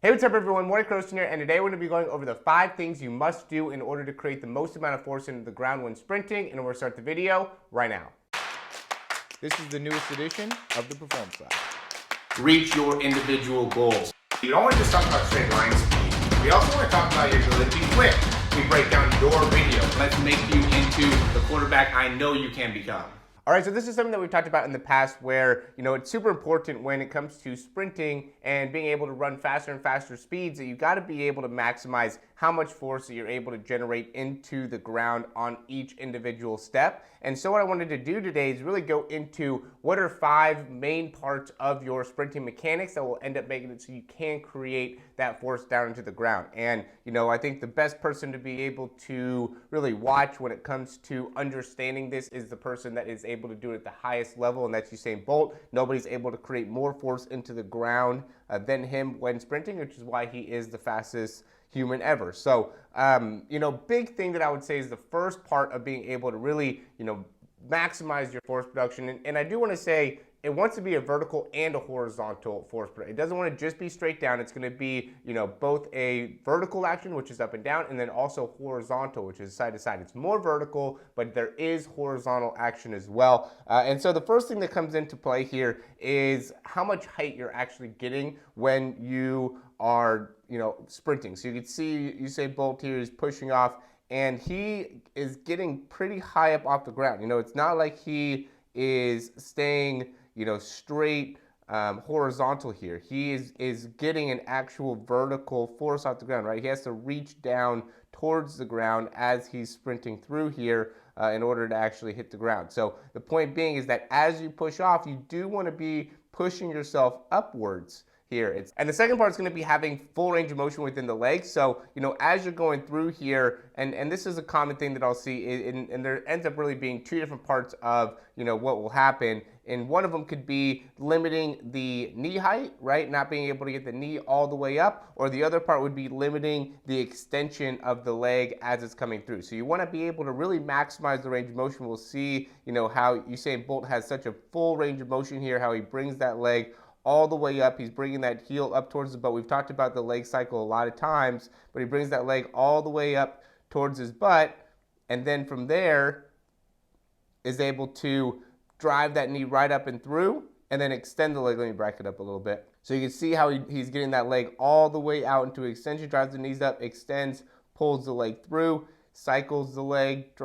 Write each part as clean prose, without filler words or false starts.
Hey, what's up everyone, Morey Croson here, and today we're going to be going over the 5 things you must do in order to create the most amount of force into the ground when sprinting, and we're going to start the video right now. This is the newest edition of the Performance Lab. Reach your individual goals. You don't want to just talk about straight line speed. We also want to talk about your ability to be quick. We break down your video. Let's make you into the quarterback I know you can become. All right, so this is something that we've talked about in the past where, it's super important when it comes to sprinting and being able to run faster and faster speeds that you got to be able to maximize how much force that you're able to generate into the ground on each individual step. And so what I wanted to do today is really go into what are 5 main parts of your sprinting mechanics that will end up making it so you can create that force down into the ground. And, I think the best person to be able to really watch when it comes to understanding this is the person that is able to do it at the highest level, and that's Usain Bolt. Nobody's able to create more force into the ground than him when sprinting, which is why he is the fastest human ever. So, big thing that I would say is the first part of being able to really, maximize your force production. And I do want to say it wants to be a vertical and a horizontal force production. It doesn't want to just be straight down. It's going to be, both a vertical action, which is up and down, and then also horizontal, which is side to side. It's more vertical, but there is horizontal action as well. And so the first thing that comes into play here is how much height you're actually getting when you are, sprinting. So you can see Usain Bolt here is pushing off, and he is getting pretty high up off the ground. It's not like he is staying, straight horizontal here. He is getting an actual vertical force off the ground, right? He has to reach down towards the ground as he's sprinting through here in order to actually hit the ground. So the point being is that as you push off, you do want to be pushing yourself upwards here. And the second part is going to be having full range of motion within the legs. So, as you're going through here, and this is a common thing that I'll see, and there ends up really being 2 different parts of, what will happen. And one of them could be limiting the knee height, right? Not being able to get the knee all the way up. Or the other part would be limiting the extension of the leg as it's coming through. So you want to be able to really maximize the range of motion. We'll see, how Usain Bolt has such a full range of motion here, how he brings that leg all the way up. He's bringing that heel up towards the butt. We've talked about the leg cycle a lot of times, but he brings that leg all the way up towards his butt, and then from there is able to drive that knee right up and through, and then extend the leg. Let me back it up a little bit. So you can see how he's getting that leg all the way out into extension, drives the knees up, extends, pulls the leg through, cycles the leg,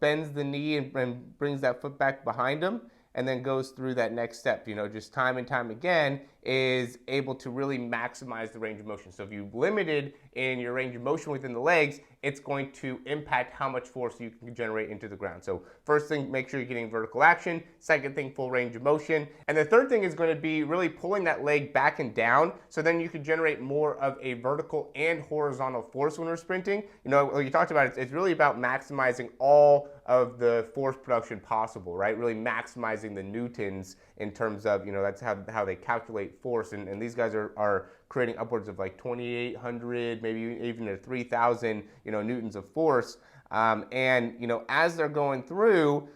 bends the knee and brings that foot back behind him, and then goes through that next step, just time and time again, is able to really maximize the range of motion. So if you've limited in your range of motion within the legs, it's going to impact how much force you can generate into the ground. So first thing, make sure you're getting vertical action. Second thing, full range of motion. And the third thing is going to be really pulling that leg back and down, so then you can generate more of a vertical and horizontal force when we're sprinting. Like you talked about, it's really about maximizing all of the force production possible, right? Really maximizing the newtons in terms of, that's how they calculate force. And these guys are creating upwards of like 2,800, maybe even to 3,000, newtons of force. As they're going through,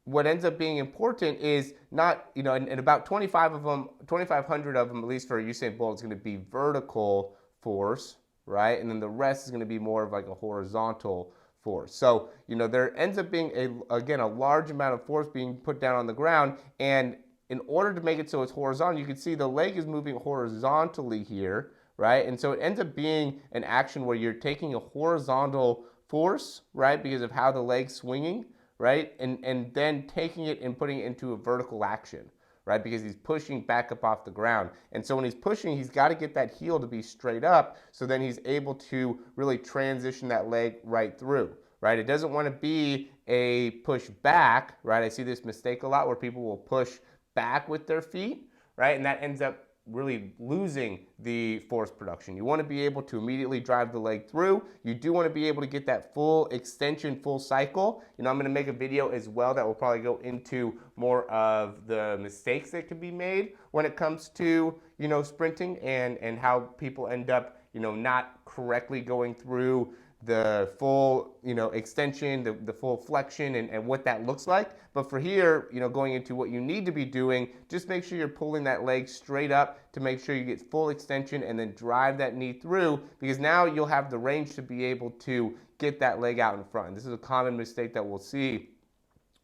what ends up being important is not, and about 2,500 of them, at least for Usain Bolt, is going to be vertical force, right? And then the rest is going to be more of like a horizontal force. So, there ends up being, a large amount of force being put down on the ground. And in order to make it so it's horizontal, you can see the leg is moving horizontally here, right? And so it ends up being an action where you're taking a horizontal force, right, because of how the leg's swinging, right? And then taking it and putting it into a vertical action, right? Because he's pushing back up off the ground. And so when he's pushing, he's got to get that heel to be straight up, so then he's able to really transition that leg right through, right? It doesn't want to be a push back, right? I see this mistake a lot where people will push back with their feet, right? And that ends up really losing the force production. You want to be able to immediately drive the leg through. You do want to be able to get that full extension, full cycle. I'm going to make a video as well that will probably go into more of the mistakes that can be made when it comes to, sprinting and how people end up, not correctly going through the full, extension, the full flexion and what that looks like. But for here, going into what you need to be doing, just make sure you're pulling that leg straight up to make sure you get full extension and then drive that knee through, because now you'll have the range to be able to get that leg out in front. And this is a common mistake that we'll see,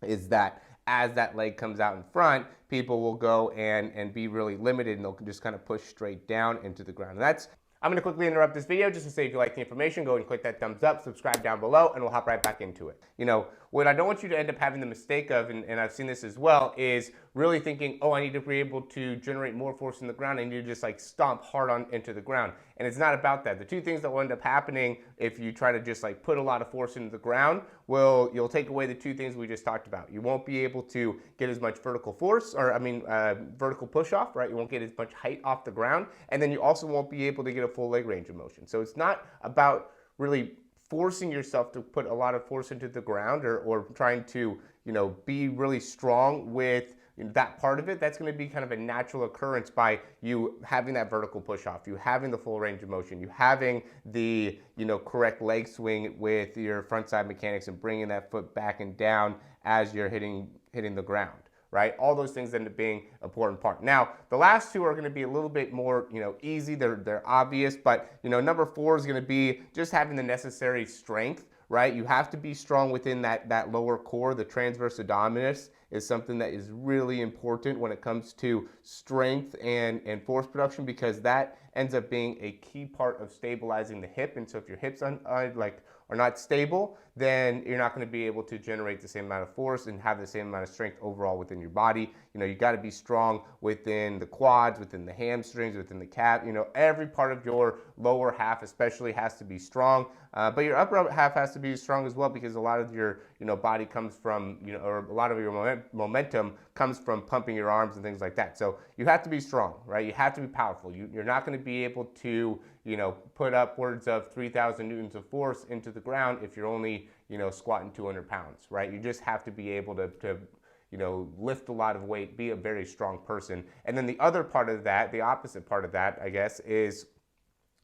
is that as that leg comes out in front, people will go and be really limited, and they'll just kind of push straight down into the ground. And I'm going to quickly interrupt this video just to say, if you like the information, go and click that thumbs up, subscribe down below, and we'll hop right back into it. What I don't want you to end up having the mistake of, and I've seen this as well, is really thinking, oh, I need to be able to generate more force in the ground. I need to just like stomp hard on into the ground. And it's not about that. The two things that will end up happening if you try to just like put a lot of force into the ground, you'll take away the two things we just talked about. You won't be able to get as much vertical force, or vertical push off, right? You won't get as much height off the ground. And then you also won't be able to get a full leg range of motion. So it's not about really forcing yourself to put a lot of force into the ground, or trying to, be really strong with that part of it. That's going to be kind of a natural occurrence by you having that vertical push off, you having the full range of motion, you having the, correct leg swing with your front side mechanics and bringing that foot back and down as you're hitting the ground. Right? All those things end up being an important part. Now, the last two are going to be a little bit more, easy. They're obvious, but, number 4 is going to be just having the necessary strength, right? You have to be strong within that lower core. The transverse abdominis is something that is really important when it comes to strength and force production, because that ends up being a key part of stabilizing the hip. And so if your hips are not stable, then you're not going to be able to generate the same amount of force and have the same amount of strength overall within your body. You got to be strong within the quads, within the hamstrings, within the calf. Every part of your lower half especially has to be strong, but your upper half has to be strong as well, because a lot of your body comes from, or a lot of your momentum comes from pumping your arms and things like that. So you have to be strong, right? You have to be powerful. You're not going to be able to put upwards of 3,000 newtons of force into the ground if you're only, squatting 200 pounds, right? You just have to be able to lift a lot of weight, be a very strong person. And then the other part of that, the opposite part of that, I guess, is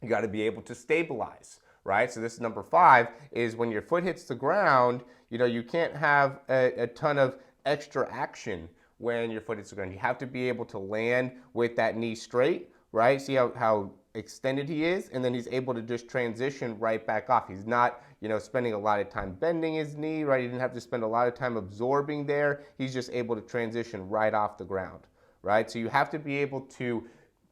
you got to be able to stabilize, right? So this is number 5, is when your foot hits the ground, you can't have a ton of extra action when your foot hits the ground. You have to be able to land with that knee straight, right? See how extended he is, and then he's able to just transition right back off. He's not, spending a lot of time bending his knee, right? He didn't have to spend a lot of time absorbing there. He's just able to transition right off the ground, right? So you have to be able to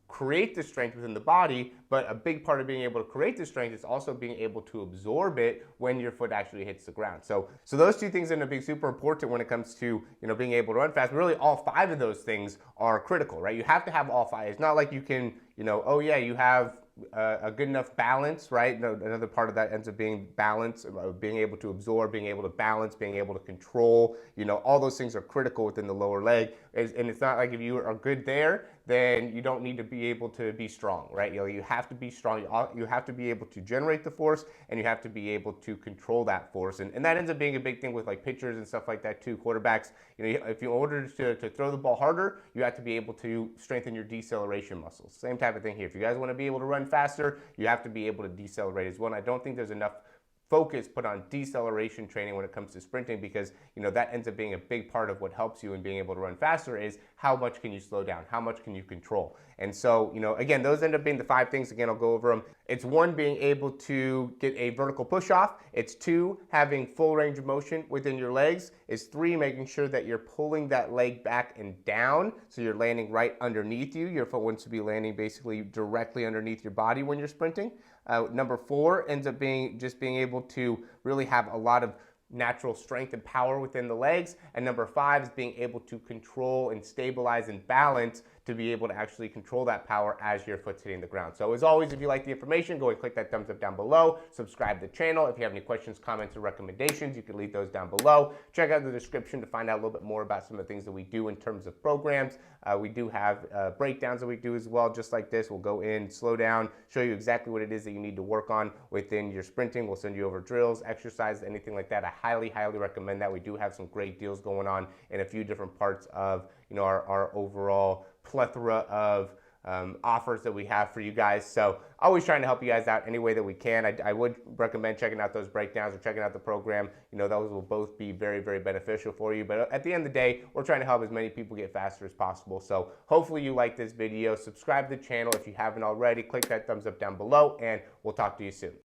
create the strength within the body, but a big part of being able to create the strength is also being able to absorb it when your foot actually hits the ground. So those two things end up being super important when it comes to, being able to run fast. Really, all 5 of those things are critical, right? You have to have all 5. It's not like you can, oh yeah, you have a good enough balance, right? Another part of that ends up being balance, being able to absorb, being able to balance, being able to control, all those things are critical within the lower leg. And it's not like if you are good there, then you don't need to be able to be strong, right? You have to be strong. You have to be able to generate the force, and you have to be able to control that force. And that ends up being a big thing with like pitchers and stuff like that too, quarterbacks. If you order to throw the ball harder, you have to be able to strengthen your deceleration muscles. Same type of thing here. If you guys want to be able to run faster, you have to be able to decelerate as well. And I don't think there's enough focus put on deceleration training when it comes to sprinting, because that ends up being a big part of what helps you in being able to run faster. Is how much can you slow down, how much can you control. And so again, those end up being the 5 things. Again, I'll go over them. It's 1, being able to get a vertical push off. It's 2, having full range of motion within your legs. It's 3, making sure that you're pulling that leg back and down, so you're landing right underneath you. Your foot wants to be landing basically directly underneath your body when you're sprinting. Number 4 ends up being just being able to really have a lot of natural strength and power within the legs. And number 5 is being able to control and stabilize and balance to be able to actually control that power as your foot's hitting the ground. So as always, if you like the information, go and click that thumbs up down below. Subscribe to the channel. If you have any questions, comments, or recommendations, you can leave those down below. Check out the description to find out a little bit more about some of the things that we do in terms of programs. We do have breakdowns that we do as well, just like this. We'll go in, slow down, show you exactly what it is that you need to work on within your sprinting. We'll send you over drills, exercises, anything like that. I highly, highly recommend that. We do have some great deals going on in a few different parts of our overall plethora of offers that we have for you guys. So always trying to help you guys out any way that we can. I would recommend checking out those breakdowns or checking out the program. You know, those will both be very, very beneficial for you. But at the end of the day, we're trying to help as many people get faster as possible. So hopefully you like this video. Subscribe to the channel if you haven't already. Click that thumbs up down below, and we'll talk to you soon.